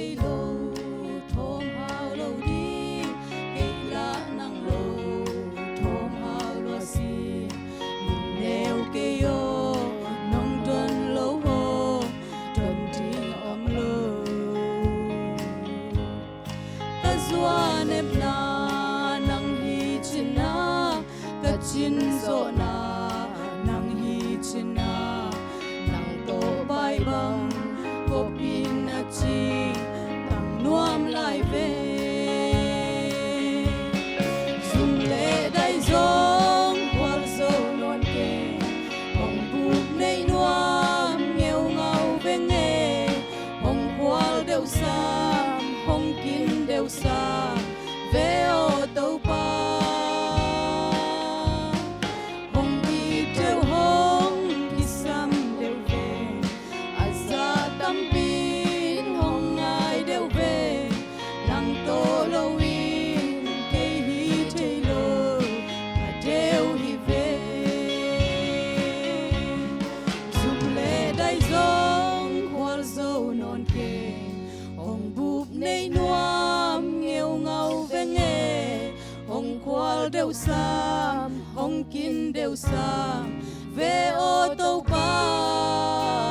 cây lô thôm hào lâu đi cây lá nắng lô thôm hào lo xì nhìn neo cây ô nong đơn lâu hồ đơn đi om lô ta Zoan ép na nang hi chin na ta chin zo na nang hi chin na nang to bai bang có pin chi tang nuam lại về dùng lệ đại dòng qual dâu non kề hồng buộc nay nuam nghèo ngào về nghề hồng qual đều xa hồng kín đều xa về ô tô pa hồng đi đều hồng đi xăm đều về za tâm pin hồng ai đều về lăng tô lâu in cây hi Theilo và đều hi về dùng lệ đại dòng qual dâu non kề hồng bụp nay nuam nghèo ngào về nghề hồng qual đều sam hồng kín đều sam về ô tô pa